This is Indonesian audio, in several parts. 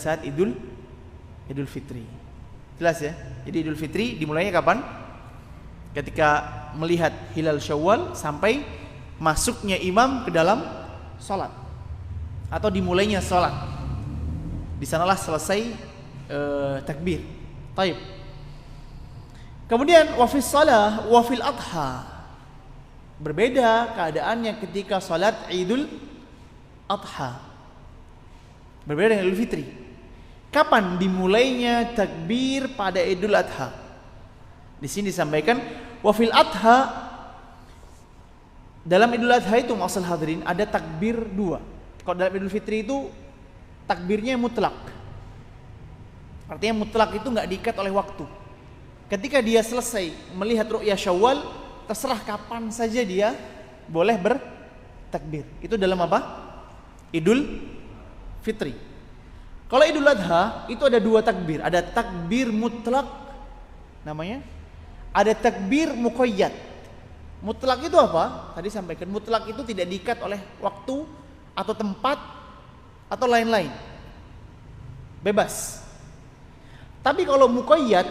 saat Idul Fitri. Jelas ya? Jadi Idul Fitri dimulainya kapan? Ketika melihat hilal Syawal sampai masuknya imam ke dalam sholat atau dimulainya sholat. Di sanalah selesai takbir. Taib. Kemudian wafis salah wafil adha. Berbeda keadaannya ketika salat Idul Adha. Berbeda dengan Idul Fitri. Kapan dimulainya takbir pada Idul Adha? Di sini disampaikan wafil adha. Dalam Idul Adha itu ma'asal hadirin ada takbir dua. Kalau dalam Idul Fitri itu takbirnya mutlak. Artinya mutlak itu nggak diikat oleh waktu. Ketika dia selesai melihat ru'yah Syawal, terserah kapan saja dia boleh bertakbir. Itu dalam apa? Idul Fitri. Kalau Idul Adha itu ada dua takbir. Ada takbir mutlak namanya. Ada takbir muqayyad. Mutlak itu apa? Tadi sampaikan mutlak itu tidak diikat oleh waktu atau tempat atau lain-lain. Bebas. Tapi kalau muqayyad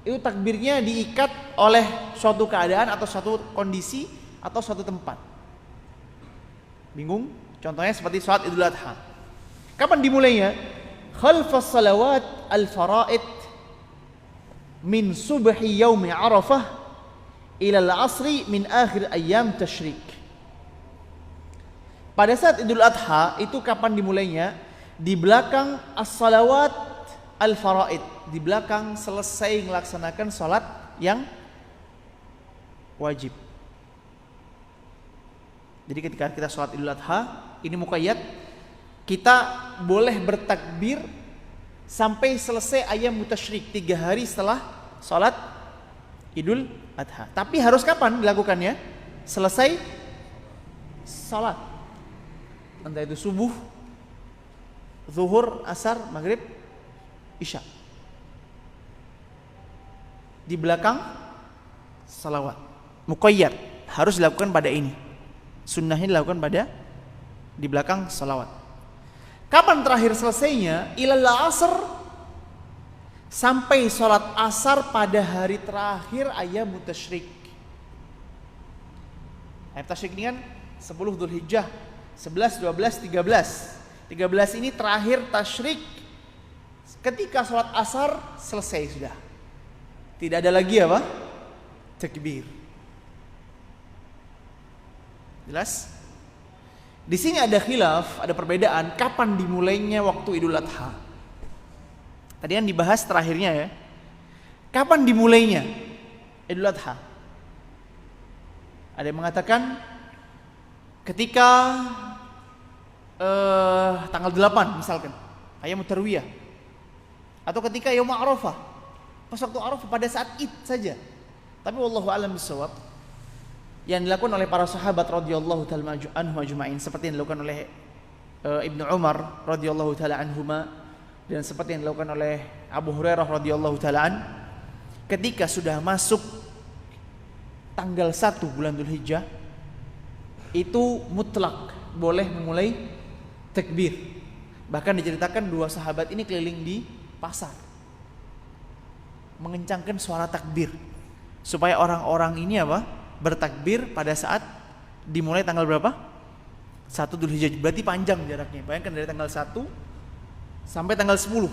itu takbirnya diikat oleh suatu keadaan atau suatu kondisi atau suatu tempat. Bingung? Contohnya seperti salat Idul Adha. Kapan dimulainya? Khalfas salawat al-fara'id min subhi yaumi Arafah ila al-asri min akhir ayyam tasyrik. Pada saat Idul Adha itu kapan dimulainya? Di belakang as-salawat al-fara'id, di belakang selesai melaksanakan salat yang wajib. Jadi ketika kita salat Idul Adha, ini muqayyad, kita boleh bertakbir sampai selesai ayyam tasyrik, 3 hari setelah salat Idul Adha. Tapi harus kapan dilakukannya? Selesai salat. Entah itu subuh, zuhur, asar, maghrib, isya. Di belakang salawat. Muqayyad, harus dilakukan pada ini. Sunnahnya dilakukan pada di belakang salawat. Kapan terakhir selesainya? Ilal asr, sampai sholat asar pada hari terakhir ayyam tasyrik. Ayyam tasyrik ini kan 10 Dzulhijjah, 11, 12, 13. 13 ini terakhir tasyrik. Ketika sholat asar selesai sudah. Tidak ada lagi apa? Takbir. Jelas? Di sini ada khilaf, ada perbedaan kapan dimulainya waktu Idul Adha. Tadi yang dibahas terakhirnya ya. Kapan dimulainya Idul Adha? Ada yang mengatakan ketika tanggal 8 misalkan, ayyam tarwiyah. Atau ketika yaum Arafah. Pas waktu Arafah pada saat Id saja. Tapi wallahu a'lam bissawab, yang dilakukan oleh para sahabat radhiyallahu ta'ala anhum ajma'in, seperti yang dilakukan oleh Ibnu Umar radhiyallahu ta'ala anhuma, dan seperti yang dilakukan oleh Abu Hurairah radhiyallahu ta'ala an, ketika sudah masuk tanggal 1 bulan Dzulhijjah itu mutlak boleh memulai takbir. Bahkan diceritakan dua sahabat ini keliling di pasar mengencangkan suara takbir supaya orang-orang ini apa? Bertakbir pada saat dimulai tanggal berapa? 1 Dzulhijjah. Berarti panjang jaraknya. Bayangkan dari tanggal 1 sampai tanggal 10.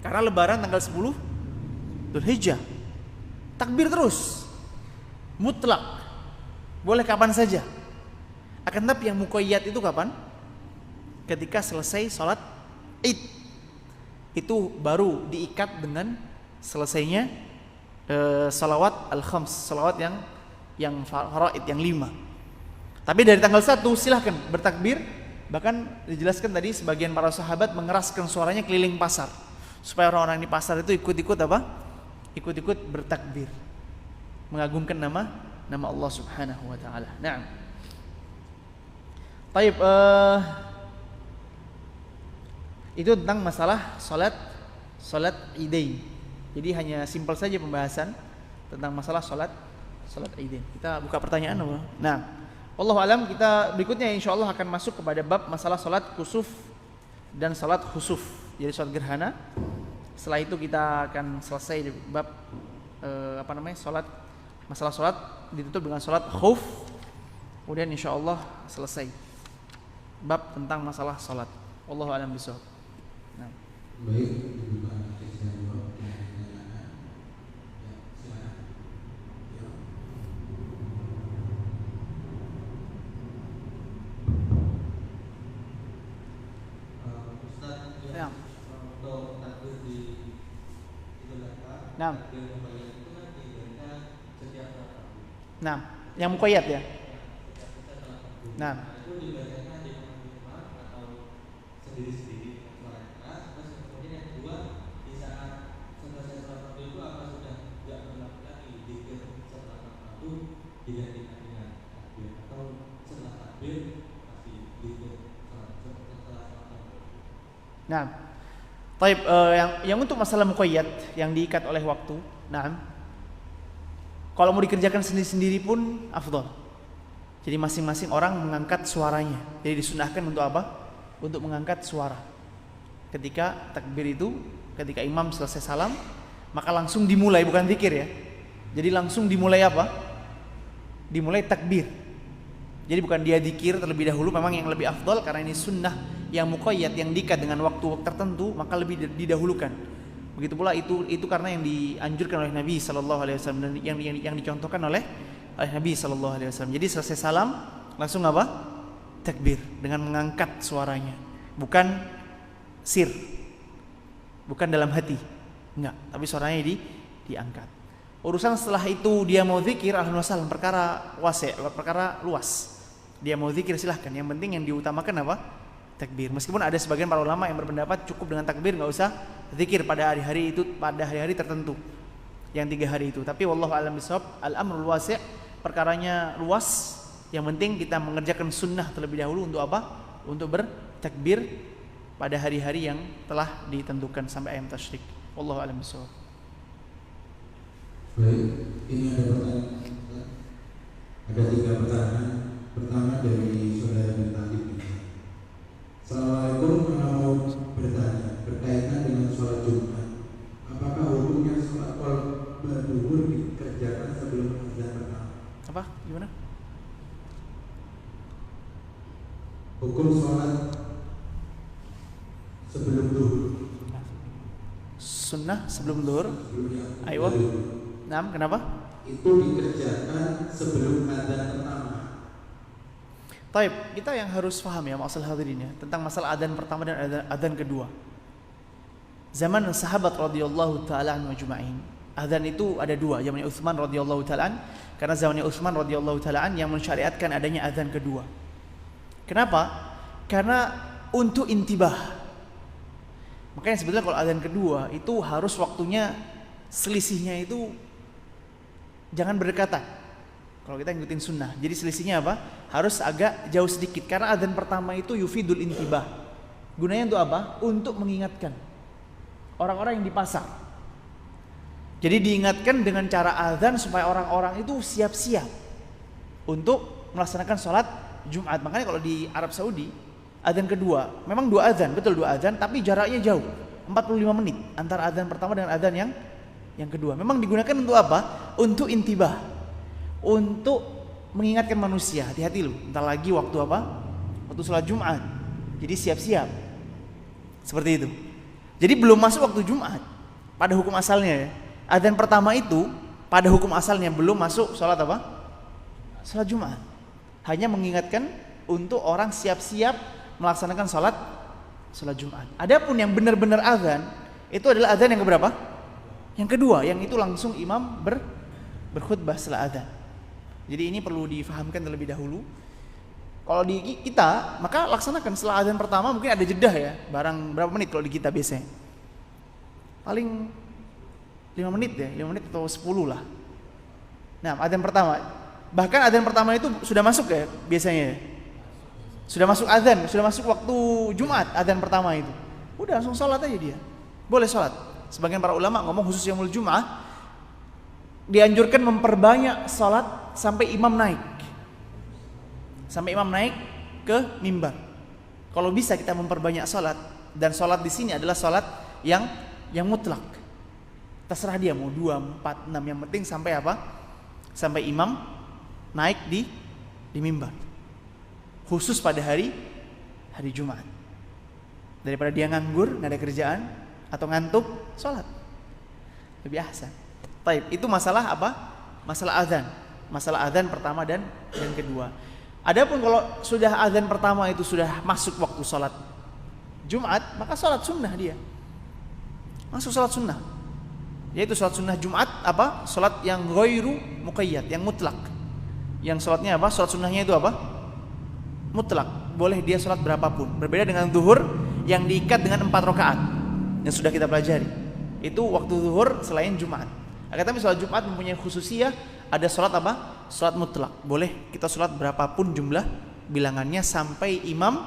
Karena lebaran tanggal 10 Dzulhijjah. Takbir terus. Mutlak. Boleh kapan saja. Akan tapi yang muqayyad itu kapan? Ketika selesai sholat Id. Itu baru diikat dengan selesainya salawat al-khams, salawat yang faraid, yang 5. Tapi dari tanggal 1 silahkan bertakbir. Bahkan dijelaskan tadi sebagian para sahabat mengeraskan suaranya keliling pasar supaya orang-orang di pasar itu ikut-ikut apa? Ikut-ikut bertakbir, mengagungkan nama Allah Subhanahu wa taala. Naam. Baik, itu tentang masalah salat Idain. Jadi hanya simpel saja pembahasan tentang masalah salat Idain. Kita buka pertanyaan apa? Nah, wallahu alam, kita berikutnya insyaallah akan masuk kepada bab masalah salat kusuf dan salat khusuf. Jadi salat gerhana. Setelah itu kita akan selesai bab salat, masalah salat ditutup dengan salat khauf. Kemudian insyaallah selesai bab tentang masalah salat. Wallahu a'lam bishawab. Nah. Baik, Nah, yang muqayyad ya. Nah, nah, taib, yang untuk masalah muqayyad yang diikat oleh waktu, nah, kalau mau dikerjakan sendiri-sendiri pun afdal. Jadi masing-masing orang mengangkat suaranya. Jadi disunahkan untuk apa? Untuk mengangkat suara. Ketika takbir itu, ketika imam selesai salam, maka langsung dimulai, bukan zikir ya. Jadi langsung dimulai apa? Dimulai takbir. Jadi bukan dia zikir terlebih dahulu, memang yang lebih afdal karena ini sunnah yang muqayyad, yang diikat dengan waktu tertentu, maka lebih didahulukan. Begitu pula itu karena yang dianjurkan oleh Nabi sallallahu alaihi wasallam dan yang dicontohkan oleh Nabi sallallahu alaihi wasallam. Jadi selesai salam langsung apa? Takbir dengan mengangkat suaranya. Bukan sir. Bukan dalam hati. Enggak, tapi suaranya diangkat. Urusan setelah itu dia mau zikir, alhamdulillah, perkara wasi', perkara luas. Dia mau zikir silahkan, yang penting yang diutamakan apa? Takbir. Meskipun ada sebagian para ulama yang berpendapat cukup dengan takbir, enggak usah zikir pada hari-hari itu, pada hari-hari tertentu yang 3 hari itu. Tapi wallahu a'lam bishawab, al-amrul wasi', perkaranya luas. Yang penting kita mengerjakan sunnah terlebih dahulu untuk apa? Untuk bertakbir pada hari-hari yang telah ditentukan sampai ayam tasyrik. Wallahu a'lam bishawab. Baik, ini ada pertanyaan. Ada 3 pertanyaan. Pertama dari saudara Binti. Assalamualaikum, mau bertanya berkaitan dengan sholat Jumat. Apakah hukumnya sholat berduhur dikerjakan sebelum azan pertama? Apa? Gimana? Hukum sholat sebelum duhur. Sunnah sebelum duhur. Ayo. Nah, kenapa? Itu dikerjakan sebelum azan pertama. Taib, kita yang harus paham ya masalah hadirin ya, tentang masalah adzan pertama dan adzan kedua. Zaman sahabat radhiyallahu taala anhum ajma'in, adzan itu ada 2, zamannya Utsman radhiyallahu taala an, karena zamannya Utsman radhiyallahu taala an yang mensyariatkan adanya adzan kedua. Kenapa? Karena untuk intibah. Makanya sebetulnya kalau adzan kedua itu harus waktunya selisihnya itu jangan berdekatan. Kalau kita ngikutin sunnah, jadi selisihnya apa? Harus agak jauh sedikit. Karena adzan pertama itu yufidul intibah. Gunanya untuk apa? Untuk mengingatkan orang-orang yang di pasar. Jadi diingatkan dengan cara adzan supaya orang-orang itu siap-siap untuk melaksanakan sholat Jumat. Makanya kalau di Arab Saudi adzan kedua, memang 2 adzan, betul 2 adzan, tapi jaraknya jauh, 45 menit antara adzan pertama dengan adzan yang kedua. Memang digunakan untuk apa? Untuk intibah. Untuk mengingatkan manusia, hati-hati lu, entar lagi waktu apa? Waktu sholat Jumat. Jadi siap-siap. Seperti itu. Jadi belum masuk waktu Jumat pada hukum asalnya ya. Adzan pertama itu pada hukum asalnya belum masuk sholat apa? Sholat Jumat. Hanya mengingatkan untuk orang siap-siap melaksanakan sholat Jumat. Adapun yang benar-benar adzan itu adalah adzan yang keberapa? Yang kedua, yang itu langsung imam berkhutbah setelah adzan. Jadi ini perlu difahamkan terlebih dahulu. Kalau di kita, maka laksanakan setelah adzan pertama, mungkin ada jedah ya, barang berapa menit kalau di kita biasanya? Paling 5 menit ya, 5 menit atau 10 lah. Nah, adzan pertama. Bahkan adzan pertama itu sudah masuk ya biasanya. Sudah masuk adzan, sudah masuk waktu Jumat adzan pertama itu. Udah langsung sholat aja dia. Boleh sholat. Sebagian para ulama ngomong khusus yaumul Jumat dianjurkan memperbanyak sholat sampai imam naik. Sampai imam naik ke mimbar. Kalau bisa kita memperbanyak sholat Dan sholat di sini adalah sholat yang mutlak. Terserah dia mau 2, 4, 6, yang penting sampai apa? Sampai imam naik di mimbar. Khusus pada hari Jumat. Daripada dia nganggur, nggak ada kerjaan atau ngantuk, sholat lebih ahsan. Baik, itu masalah apa? Masalah azan. Masalah azan pertama dan kedua. Adapun kalau sudah azan pertama itu sudah masuk waktu sholat Jumat, maka sholat sunnah dia. Masuk sholat sunnah. Yaitu sholat sunnah Jumat apa? Sholat yang ghairu muqayyad, yang mutlak. Yang sholatnya apa? Sholat sunnahnya itu apa? Mutlak. Boleh dia sholat berapapun. Berbeda dengan zuhur yang diikat dengan 4 rakaat yang sudah kita pelajari. Itu waktu zuhur selain Jumat. Akan tetapi sholat Jumat mempunyai khususiyah, ada sholat apa? Sholat mutlak. Boleh kita sholat berapapun jumlah bilangannya sampai imam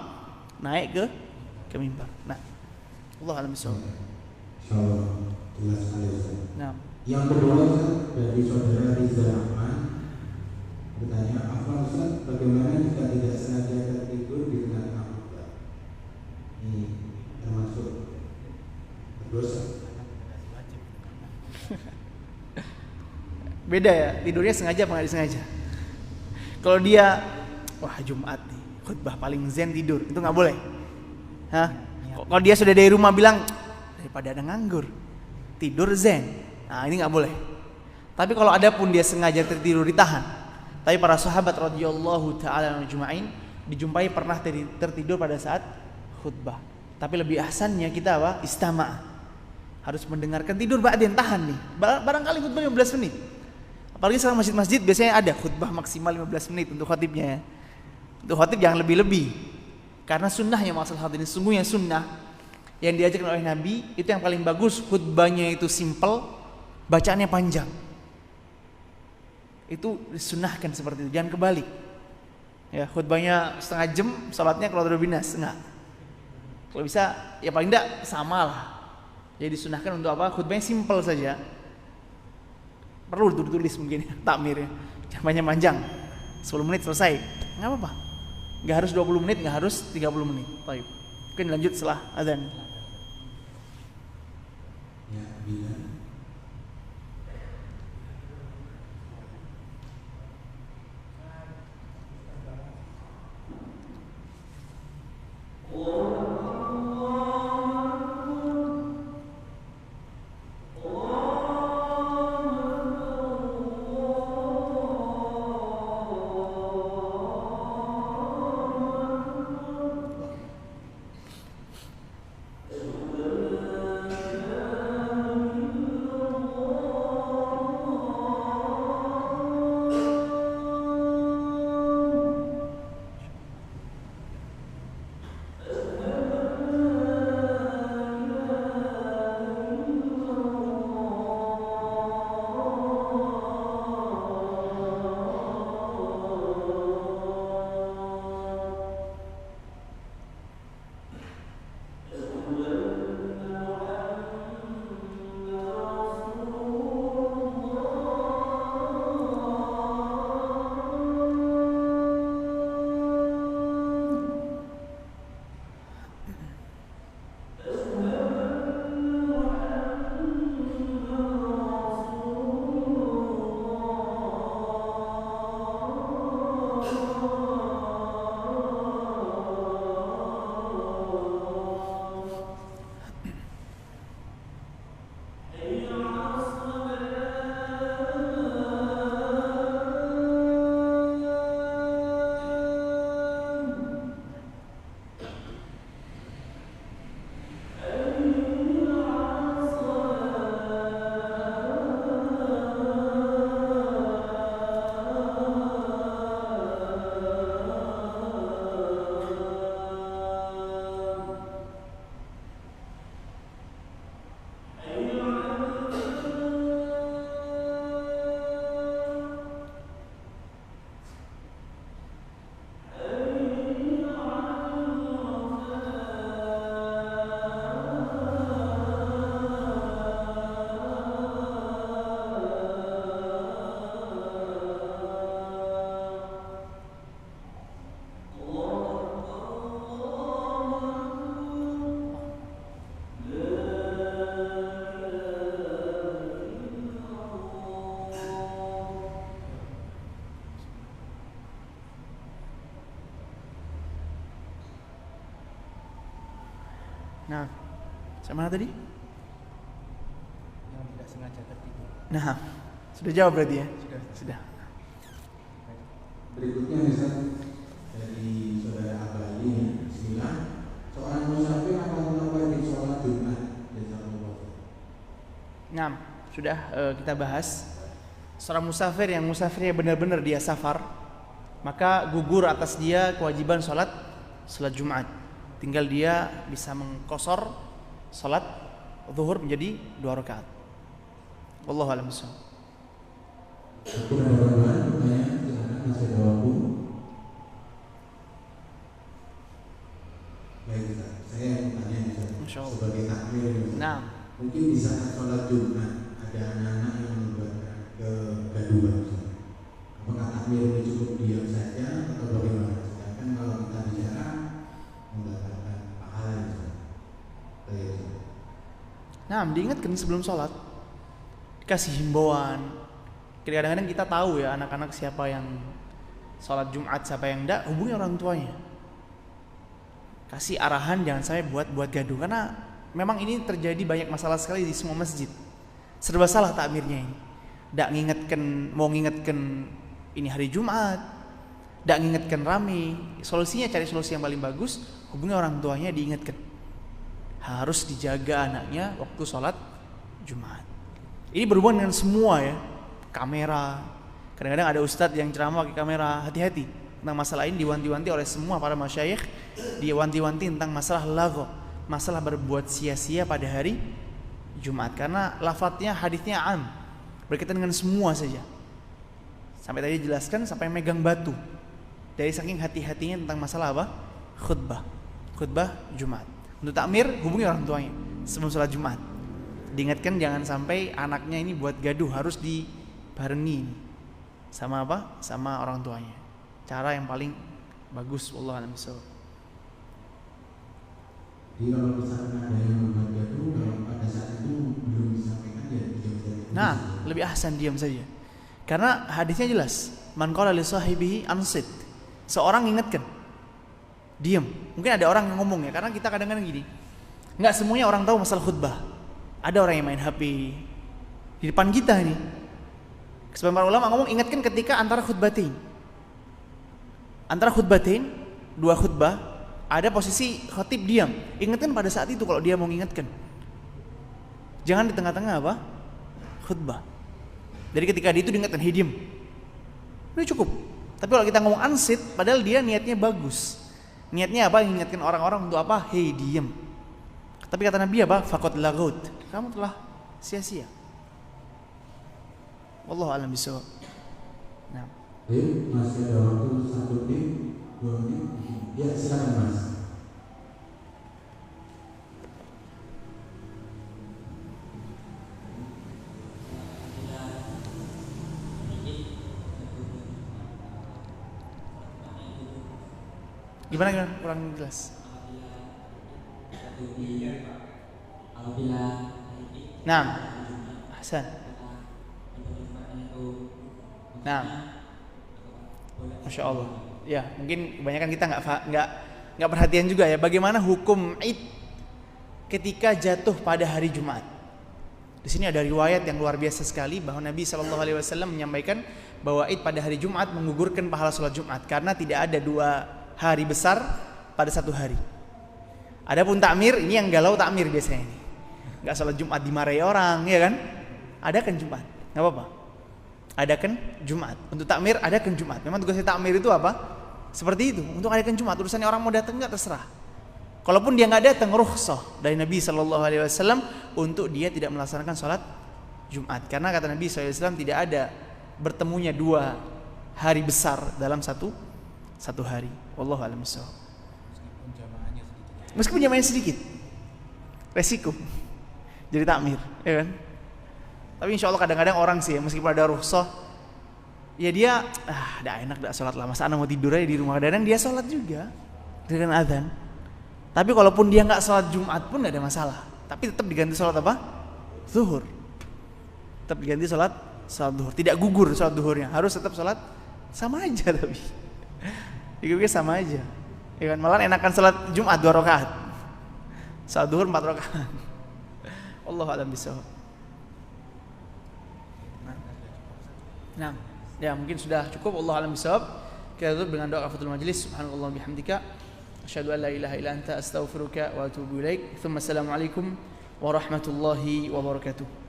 naik ke mimbar. Nah, Allah alam bisawab. Insyaallah jelas sekali Ustaz. Nah, Yang kedua Ustaz, dari saudara Riza Rahman bertanya, apa Ustaz, bagaimana jika tidak sengaja tertidur di tengah khutbah? Ini termasuk dosa. beda ya, tidurnya sengaja apa nggak disengaja. Kalau dia, wah Jumat nih, khutbah paling zen tidur, itu nggak boleh. Hah? Kalau dia sudah dari rumah bilang, daripada ada nganggur, tidur zen, nah ini nggak boleh. Tapi kalau ada pun dia sengaja tertidur, ditahan. Tapi para sahabat radhiyallahu taala ajma'in dijumpai pernah tertidur pada saat khutbah. Tapi lebih ahsannya kita apa? Istama'. Harus mendengarkan, tidur ba'din, tahan nih. Barangkali khutbah 15 menit. Apalagi sekarang masjid-masjid biasanya ada khutbah maksimal 15 menit untuk khatibnya ya. Untuk khatib jangan lebih-lebih. Karena sunnahnya masalah hadirin, sungguhnya sunnah yang diajarkan oleh Nabi itu yang paling bagus, khutbahnya itu simple, bacaannya panjang. Itu disunnahkan seperti itu, jangan kebalik. Ya, khutbahnya setengah jam, salatnya kalau binas, enggak. Kalau bisa ya paling enggak sama lah. Jadi disunahkan untuk apa? Khutbahnya simple saja. Perlu ditulis mungkin takmirnya. Jangan panjang. 10 menit selesai. Enggak apa-apa. Enggak harus 20 menit, enggak harus 30 menit. Baik. Mungkin lanjut setelah azan. Ya, bila Sama mana tadi? Yang tidak sengaja tertidur. Nah, sudah jawab berarti ya? Sudah. Berikutnya Ustaz dari saudara Abali, Bismillah. Seorang musafir akan wajib sholat Jumat. Nah, sudah kita bahas. Seorang musafir yang musafirnya benar-benar dia safar, maka gugur atas dia kewajiban sholat Jumat. Tinggal dia bisa mengkosor sholat zuhur menjadi 2 rakaat. Wallahu a'lam bishawab. Aku ada tambahan pertanyaan, silakan masih ada waktu. Baik Ustaz, saya yang bertanya Ustaz, Masya Allah. sebagai takmir Ustaz. Nah, Mungkin di saat sholat Jumat ada anak-anak yang membuat kegaduhan Ustaz. Apakah takmir ini cukup diam saja atau bagaimana? Sedangkan kalau kita bicara mendapatkan pahala Ustaz. Baik Ustaz. nah diingatkan sebelum sholat, dikasih himbauan. Kadang-kadang kita tahu ya anak-anak siapa yang sholat Jumat, siapa yang enggak, hubungi orang tuanya. Kasih arahan jangan sampai buat gaduh, karena memang ini terjadi banyak masalah sekali di semua masjid. Serba salah takmirnya ini. Nggak mau ngingetkan ini hari Jumat, nggak ngingetkan rame. Solusinya cari solusi yang paling bagus, hubungi orang tuanya, diingatkan. Harus dijaga anaknya waktu sholat Jumat. Ini berhubungan dengan semua ya. Kamera. Kadang-kadang ada ustadz yang ceramah pakai kamera, hati-hati. Tentang masalah ini diwanti-wanti oleh semua para masyayikh, diwanti-wanti tentang masalah lagho, masalah berbuat sia-sia pada hari Jumat, karena lafadznya hadisnya am, berkaitan dengan semua saja. Sampai tadi jelaskan sampai megang batu. Dari saking hati-hatinya tentang masalah apa? Khutbah Jumat. Untuk takmir hubungi orang tuanya sebelum sholat Jumat. Diingatkan jangan sampai anaknya ini buat gaduh, harus dibarengi sama apa? Sama orang tuanya. Cara yang paling bagus, wallahu a'lam bishawab. Jadi kalau misalkan ada yang membuat gaduh, kalau pada saat itu belum disampaikan ya diam saja. Nah, lebih ahsan diam saja. Karena hadisnya jelas, man qala li sahibihi ansit. Seorang ingatkan, diam. Mungkin ada orang yang ngomong ya, karena kita kadang-kadang gini. Enggak semuanya orang tahu masalah khutbah. Ada orang yang main HP di depan kita nih. Sebagian para ulama ngomong ingatkan ketika antara khutbatain. Antara khutbatain, 2 khutbah, ada posisi khatib diam. Ingatkan pada saat itu kalau dia mau mengingatkan. Jangan di tengah-tengah apa? Khutbah. Jadi ketika dia itu diingatkan, "Hei diam." Ini cukup. Tapi kalau kita ngomong ansit, padahal dia niatnya bagus. Niatnya apa? Mengingatkan orang-orang untuk apa? "Hei diam." Tapi kata Nabi apa? Faqad laghut. Kamu telah sia-sia. Wallahu a'lam bishawab. Nah. Baik, masih ada waktu 1 menit, 2 menit. Ya, silakan Mas. Gimana? Kurang jelas. Nah, Hasan. Nah, Masya Allah. Ya, mungkin kebanyakan kita nggak perhatian juga ya. Bagaimana hukum Id ketika jatuh pada hari Jumat? Di sini ada riwayat yang luar biasa sekali bahwa Nabi SAW menyampaikan bahwa Id pada hari Jumat menggugurkan pahala sholat Jumat karena tidak ada 2 hari besar pada 1 hari. Adapun takmir, ini yang galau takmir biasanya ini. Nggak sholat Jumat dimarahi orang, ya kan? Adakan Jumat, nggak apa-apa. Adakan Jumat. Untuk takmir, adakan Jumat. Memang tugasnya takmir itu apa? Seperti itu. Untuk adakan Jumat, urusannya orang mau datang nggak terserah. Kalaupun dia nggak datang, rukhsah dari Nabi SAW untuk dia tidak melaksanakan sholat Jumat. Karena kata Nabi SAW tidak ada bertemunya 2 hari besar dalam satu hari. Wallahu a'lam bishawab. Meskipun jamaahnya sedikit, resiko jadi takmir, ya kan? Tapi insya Allah kadang-kadang orang sih, meskipun ada rukhsah, ya dia, dah enak dah sholat lah. Masa anak mau tidur aja di rumah, kadang dia sholat juga dengan adzan. Tapi kalaupun dia nggak sholat Jumat pun nggak ada masalah. Tapi tetap diganti sholat apa? Zuhur. Tetap diganti sholat zuhur. Tidak gugur sholat zuhurnya, harus tetap sholat sama aja tapi. Dikira sama aja. Ya kan, malah enakan sholat Jumat 2 rakaat. Sholat zuhur 4 rakaat. Wallahu a'lam bishawab. Nah, ya mungkin sudah cukup. Wallahu a'lam bishawab. Kita tutup dengan doa kafatul majlis. Subhanallah bihamdika asyhadu an la ilaha illa anta astaghfiruka wa atubu ilaik. Tsumma assalamu alaikum warahmatullahi wabarakatuh.